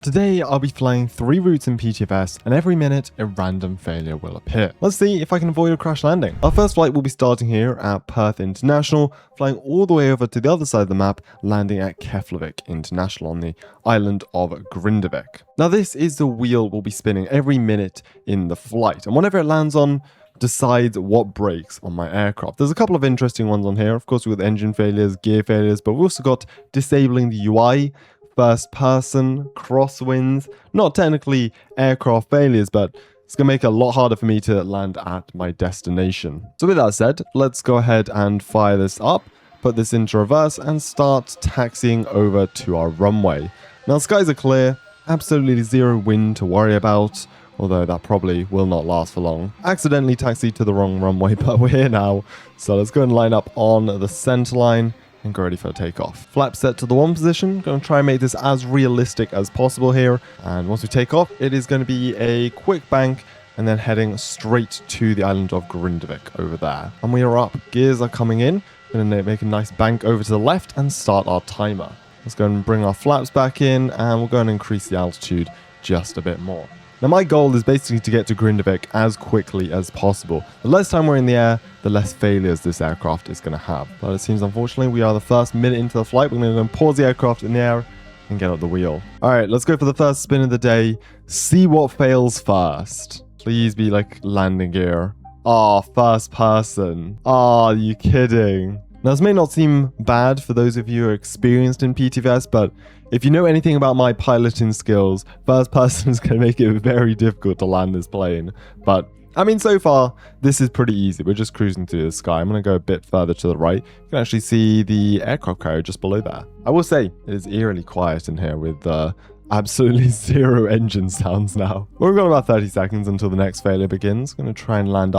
Today I'll be flying 3 routes in PTFS and every minute a random failure will appear. Let's see if I can avoid a crash landing. Our first flight will be starting here at Perth International, flying all the way over to the other side of the map, landing at Keflavik International on the island of Grindbec. Now this is the wheel we'll be spinning every minute in the flight, and whenever it lands on, decides what breaks on my aircraft. There's a couple of interesting ones on here. Of course, we've got engine failures, gear failures, but we've also got disabling the UI, first person, crosswinds, not technically aircraft failures, but it's going to make it a lot harder for me to land at my destination. So with that said, let's go ahead and fire this up, put this into reverse and start taxiing over to our runway. Now skies are clear, absolutely zero wind to worry about, although that probably will not last for long. Accidentally taxied to the wrong runway, but we're here now. So let's go and line up on the center line and go ready for takeoff. Flap set to the 1 position. Going to try and make this as realistic as possible here. And once we take off, it is going to be a quick bank and then heading straight to the island of Grindbec over there. And we are up. Gears are coming in. Going to make a nice bank over to the left and start our timer. Let's go and bring our flaps back in and we'll go and increase the altitude just a bit more. Now my goal is basically to get to Grindbec as quickly as possible. The less time we're in the air, the less failures this aircraft is going to have. But it seems unfortunately we are the first minute into the flight. We're going to go and pause the aircraft in the air and get up the wheel. Alright, let's go for the first spin of the day. See what fails first. Please be like landing gear. Ah, first person. Ah, are you kidding? Now this may not seem bad for those of you who are experienced in PTFS, but if you know anything about my piloting skills, first person is going to make it very difficult to land this plane. But, I mean, so far, this is pretty easy. We're just cruising through the sky. I'm going to go a bit further to the right. You can actually see the aircraft carrier just below there. I will say, it is eerily quiet in here with absolutely zero engine sounds now. We've got about 30 seconds until the next failure begins. I'm going to try and line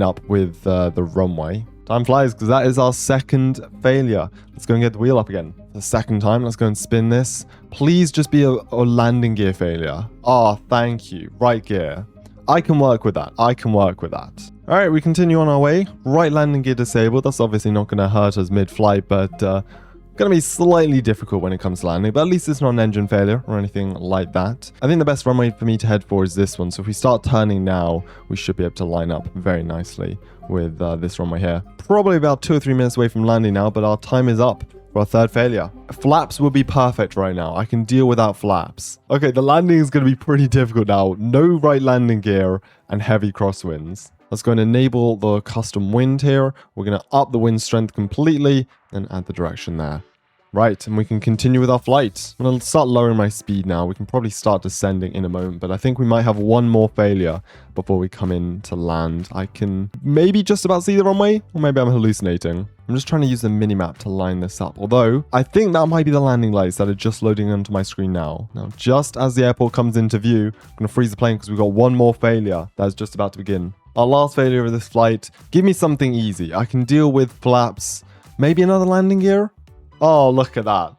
up with the runway. Time flies because that is our second failure. Let's go and get the wheel up again. For the second time, let's go and spin this. Please just be a landing gear failure. Oh, thank you. Right gear. I can work with that. I can work with that. All right, we continue on our way. Right landing gear disabled. That's obviously not going to hurt us mid-flight, but going to be slightly difficult when it comes to landing, but at least it's not an engine failure or anything like that. I think the best runway for me to head for is this one. So if we start turning now, we should be able to line up very nicely with this runway here. Probably about 2 or 3 minutes away from landing now, but our time is up for our third failure. Flaps would be perfect right now. I can deal without flaps. Okay, the landing is going to be pretty difficult now. No right landing gear and heavy crosswinds. Let's go and enable the custom wind here. We're going to up the wind strength completely and add the direction there. Right, and we can continue with our flight. I'm going to start lowering my speed now. We can probably start descending in a moment, but I think we might have one more failure before we come in to land. I can maybe just about see the runway, or maybe I'm hallucinating. I'm just trying to use the minimap to line this up, although I think that might be the landing lights that are just loading onto my screen now. Now, just as the airport comes into view, I'm going to freeze the plane because we've got one more failure that is just about to begin. Our last failure of this flight. Give me something easy. I can deal with flaps. Maybe another landing gear? Oh, look at that.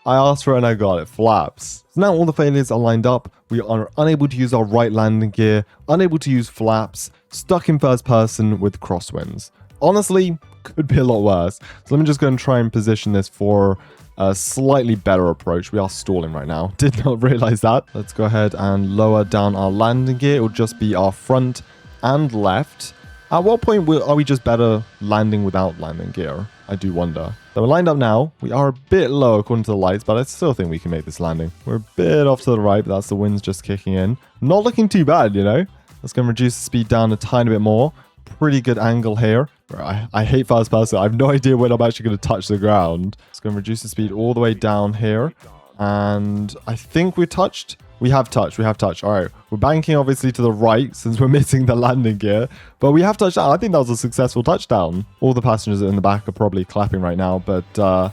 I asked for it and I got it. Flaps. So now all the failures are lined up. We are unable to use our right landing gear, unable to use flaps, stuck in first person with crosswinds. Honestly, could be a lot worse. So let me just go and try and position this for a slightly better approach. We are stalling right now. Did not realize that. Let's go ahead and lower down our landing gear. It will just be our front and left. At what point are we just better landing without landing gear? I do wonder. So we're lined up now. We are a bit low according to the lights, but I still think we can make this landing. We're a bit off to the right, but that's the winds just kicking in. Not looking too bad, you know. Let's go and reduce the speed down a tiny bit more. Pretty good angle here. I hate first person. I have no idea when I'm actually going to touch the ground. Let's go and reduce the speed all the way down here. And I think we're touched. We have touched. All right. We're banking obviously to the right since we're missing the landing gear. But we have touched down. I think that was a successful touchdown. All the passengers in the back are probably clapping right now. But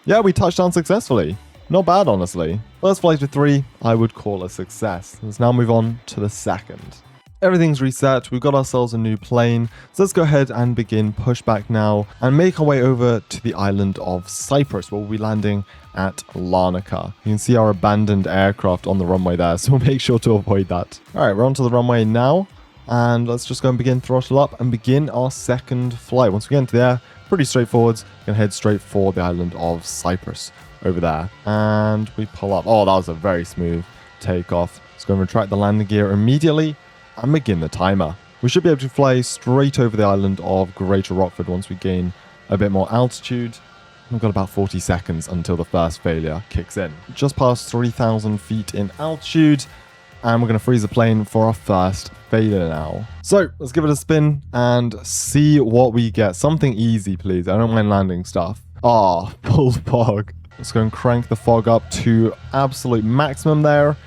yeah, we touched down successfully. Not bad, honestly. First flight of 3, I would call a success. Let's now move on to the second. Everything's reset. We've got ourselves a new plane. So let's go ahead and begin pushback now and make our way over to the island of Cyprus, where we'll be landing at Lanuka. You can see our abandoned aircraft on the runway there, so we'll make sure to avoid that. All right, we're onto the runway now, and let's just go and begin throttle up and begin our second flight. Once we get into the air, pretty straightforward. We're going to head straight for the island of Cyprus, over there. And we pull up. Oh, that was a very smooth takeoff. Let's go and retract the landing gear immediately and begin the timer. We should be able to fly straight over the island of Greater Rockford once we gain a bit more altitude. We've got about 40 seconds until the first failure kicks in. Just past 3,000 feet in altitude, and we're going to freeze the plane for our first failure now. So let's give it a spin and see what we get. Something easy, please. I don't mind landing stuff. Ah, full fog. Let's go and crank the fog up to absolute maximum there.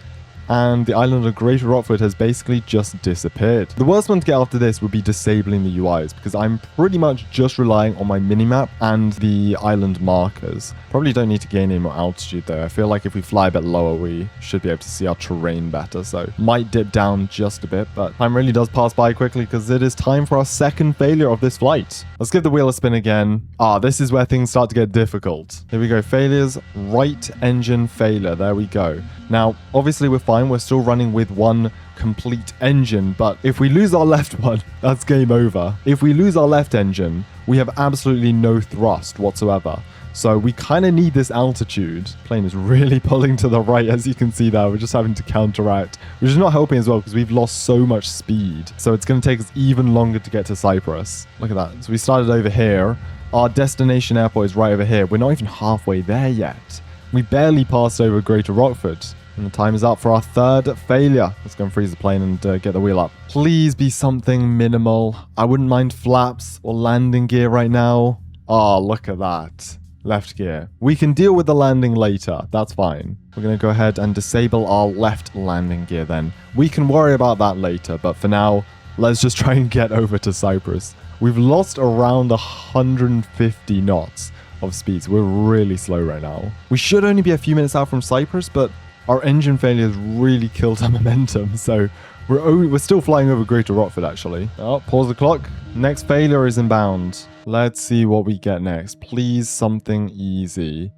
And the island of Greater Rockford has basically just disappeared. The worst one to get after this would be disabling the UIs, because I'm pretty much just relying on my minimap and the island markers. Probably don't need to gain any more altitude though. I feel like if we fly a bit lower, we should be able to see our terrain better. So might dip down just a bit, but time really does pass by quickly because it is time for our second failure of this flight. Let's give the wheel a spin again. Ah, this is where things start to get difficult. Here we go. Failures, right engine failure. There we go. Now, obviously we're fine. We're still running with one complete engine, but if we lose our left one, that's game over. If we lose our left engine, we have absolutely no thrust whatsoever. So we kind of need this altitude. Plane is really pulling to the right, as you can see there. We're just having to counteract, which is not helping as well because we've lost so much speed. So it's going to take us even longer to get to Cyprus. Look at that. So we started over here. Our destination airport is right over here. We're not even halfway there yet. We barely passed over Greater Rockford. And the time is up for our third failure. Let's go and freeze the plane and get the wheel up. Please be something minimal. I wouldn't mind flaps or landing gear right now. Oh, look at that. Left gear. We can deal with the landing later. That's fine. We're going to go ahead and disable our left landing gear then. We can worry about that later, but for now, let's just try and get over to Cyprus. We've lost around 150 knots of speed, so we're really slow right now. We should only be a few minutes out from Cyprus, but our engine failure has really killed our momentum, so we're still flying over Greater Rockford, actually. Oh, pause the clock. Next failure is inbound. Let's see what we get next. Please, something easy.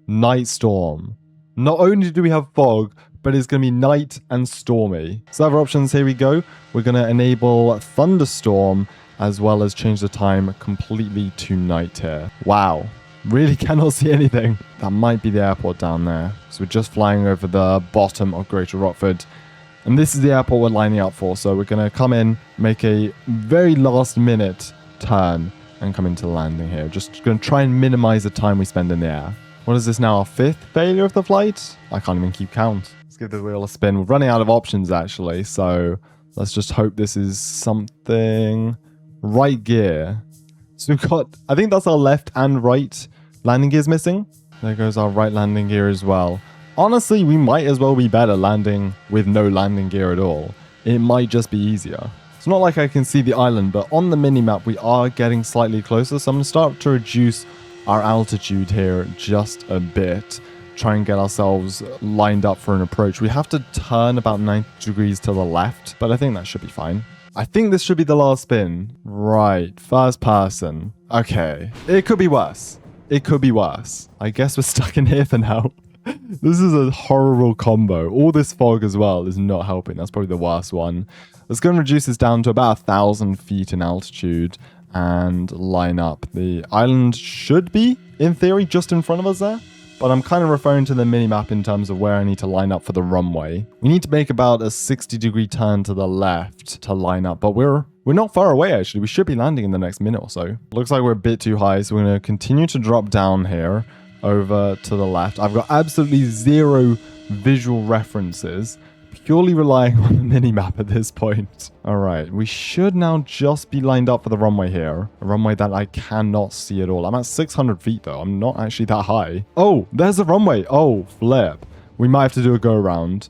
Night storm. Not only do we have fog, but it's going to be night and stormy. Server options, here we go. We're going to enable thunderstorm, as well as change the time completely to night here. Wow. Really cannot see anything. That might be the airport down there. So we're just flying over the bottom of Greater Rockford. And this is the airport we're lining up for. So we're going to come in, make a very last minute turn and come into landing here. Just going to try and minimize the time we spend in the air. What is this now? Our fifth failure of the flight? I can't even keep count. Let's give the wheel a spin. We're running out of options actually. So let's just hope this is something. Right gear. So we've got, I think that's our left and right landing gears missing. There goes our right landing gear as well. Honestly, we might as well be better landing with no landing gear at all. It might just be easier. It's not like I can see the island, but on the minimap, we are getting slightly closer. So I'm going to start to reduce our altitude here just a bit. Try and get ourselves lined up for an approach. We have to turn about 90 degrees to the left, but I think that should be fine. I think this should be the last spin. Right, first person. Okay, it could be worse. It could be worse. I guess we're stuck in here for now. This is a horrible combo. All this fog as well is not helping. That's probably the worst one. Let's go and reduce this down to about 1,000 feet in altitude and line up. The island should be, in theory, just in front of us there. But I'm kind of referring to the minimap in terms of where I need to line up for the runway. We need to make about a 60-degree turn to the left to line up, but we're not far away actually. We should be landing in the next minute or so. Looks like we're a bit too high, so we're going to continue to drop down here over to the left. I've got absolutely zero visual references, purely relying on the minimap at this point. All right, we should now just be lined up for the runway here. A runway that I cannot see at all. I'm at 600 feet though. I'm not actually that high. Oh, there's a runway. Oh, flip. We might have to do a go around.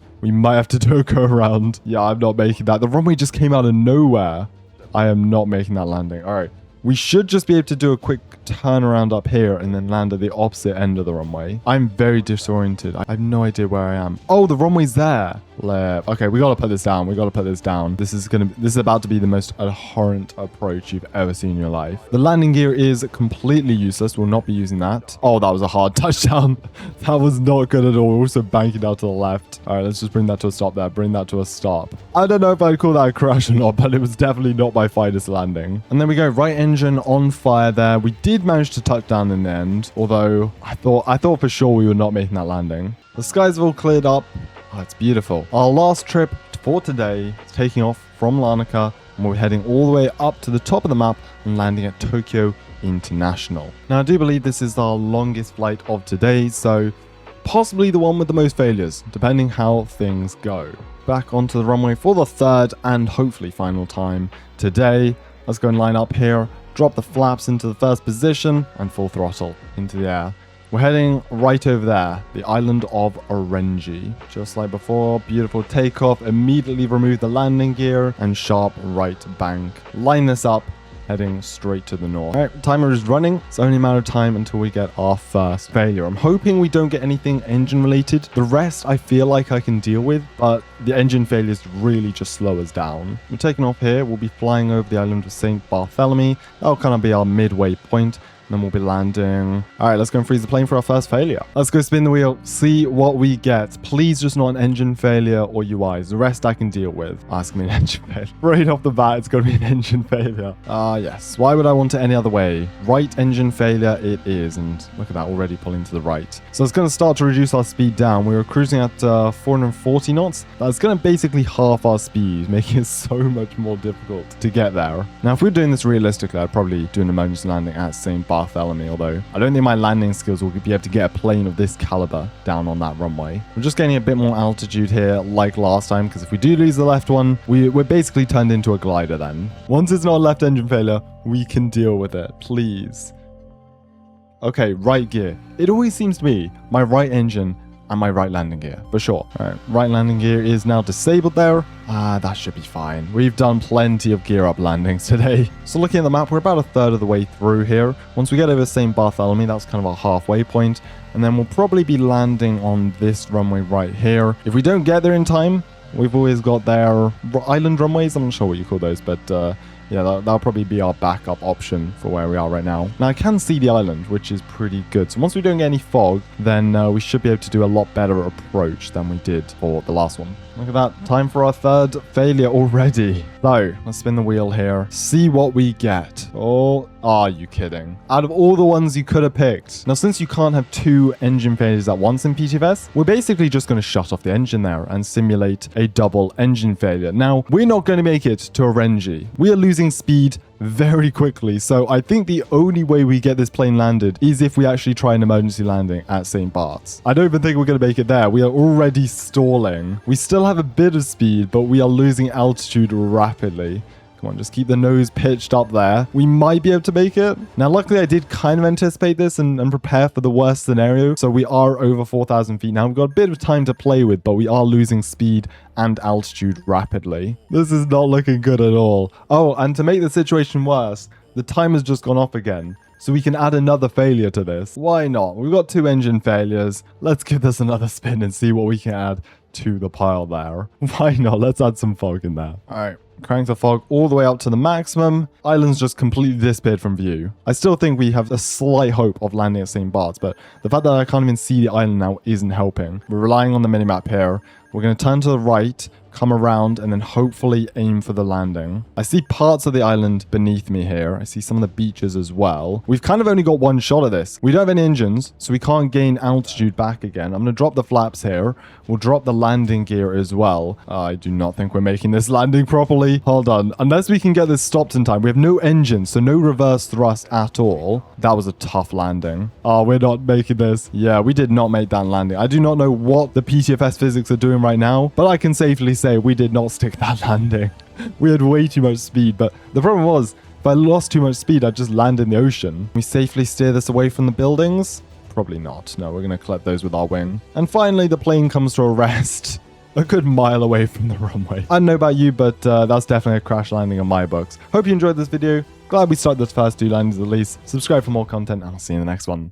Yeah, I'm not making that. The runway just came out of nowhere. I am not making that landing. All right. We should just be able to do a quick turnaround up here and then land at the opposite end of the runway. I'm very disoriented. I have no idea where I am. Oh, the runway's there. Okay, we gotta put this down. This is about to be the most abhorrent approach you've ever seen in your life. The landing gear is completely useless. We'll not be using that. Oh, that was a hard touchdown. That was not good at all. We're also banking out to the left. All right, let's just bring that to a stop there. I don't know if I'd call that a crash or not, but it was definitely not my finest landing. And then we go right engine engine on fire there. We did manage to touch down in the end, although I thought for sure we were not making that landing. The skies have all cleared up. Oh, it's beautiful. Our last trip for today is taking off from Lanuka, and we're heading all the way up to the top of the map and landing at Tokyo International. Now, I do believe this is our longest flight of today, so possibly the one with the most failures, depending how things go. Back onto the runway for the third and hopefully final time today. Let's go and line up here, drop the flaps into the first position, and full throttle into the air. We're heading right over there, the island of Orenji. Just like before, beautiful takeoff, immediately remove the landing gear, and sharp right bank. Line this up, heading straight to the north. Alright, timer is running. It's only a matter of time until we get our first failure. I'm hoping we don't get anything engine related. The rest I feel like I can deal with, but the engine failures really just slow us down. We're taking off here. We'll be flying over the island of St. Bartholomew. That'll kind of be our midway point. Then we'll be landing. All right, let's go and freeze the plane for our first failure. Let's go spin the wheel, see what we get. Please just not an engine failure or UIs. The rest I can deal with. Oh, it's gonna be an engine failure. Right off the bat, it's gonna be an engine failure. Yes. Why would I want it any other way? Right engine failure it is. And look at that, already pulling to the right. So it's gonna start to reduce our speed down. We were cruising at 440 knots. That's gonna basically half our speed, making it so much more difficult to get there. Now, if we're doing this realistically, I'd probably do an emergency landing at St. Bartholomew, although I don't think my landing skills will be able to get a plane of this caliber down on that runway. We're just gaining a bit more altitude here like last time, because if we do lose the left one, we're basically turned into a glider then. Once it's not a left engine failure, we can deal with it, please. Okay, right gear. It always seems to be my right engine and my right landing gear, for sure. All right, right landing gear is now disabled there. That should be fine. We've done plenty of gear up landings today. So looking at the map, we're about a third of the way through here. Once we get over St. Bartholomew, that's kind of our halfway point. And then we'll probably be landing on this runway right here. If we don't get there in time, we've always got their island runways. I'm not sure what you call those, but yeah, that'll probably be our backup option for where we are right now. Now, I can see the island, which is pretty good. So once we don't get any fog, then we should be able to do a lot better approach than we did for the last one. Look at that. Time for our third failure already. So, let's spin the wheel here. See what we get. Oh, are you kidding? Out of all the ones you could have picked. Now, since you can't have two engine failures at once in PTFS, we're basically just going to shut off the engine there and simulate a double engine failure. Now, we're not going to make it to Orenji. We are losing speed very quickly, so I think the only way we get this plane landed is if we actually try an emergency landing at St. Bart's. I don't even think we're going to make it there. We are already stalling. We still have a bit of speed, but we are losing altitude rapidly. Come on, just keep the nose pitched up there. We might be able to make it. Now, luckily, I did kind of anticipate this and prepare for the worst scenario. So we are over 4,000 feet now. We've got a bit of time to play with, but we are losing speed and altitude rapidly. This is not looking good at all. Oh, and to make the situation worse, the timer's just gone off again. So we can add another failure to this. Why not? We've got two engine failures. Let's give this another spin and see what we can add to the pile there. Why not? Let's add some fog in there. All right. Crank the fog all the way up to the maximum. Island's just completely disappeared from view. I still think we have a slight hope of landing at St. Bart's, but the fact that I can't even see the island now isn't helping. We're relying on the minimap here. We're going to turn to the right, come around, and then hopefully aim for the landing. I see parts of the island beneath me here. I see some of the beaches as well. We've kind of only got one shot at this. We don't have any engines, so we can't gain altitude back again. I'm going to drop the flaps here. We'll drop the landing gear as well. I do not think we're making this landing properly. Hold on. Unless we can get this stopped in time. We have no engine, so no reverse thrust at all. That was a tough landing. Oh, we're not making this. Yeah, we did not make that landing. I do not know what the PTFS physics are doing right now, but I can safely say we did not stick that landing. We had way too much speed, but the problem was, if I lost too much speed, I'd just land in the ocean. We safely steer this away from the buildings? Probably not. No, we're going to collect those with our wing. And finally, the plane comes to a rest a good mile away from the runway. I don't know about you, but that's definitely a crash landing on my books. Hope you enjoyed this video. Glad we started those first two landings at least. Subscribe for more content, and I'll see you in the next one.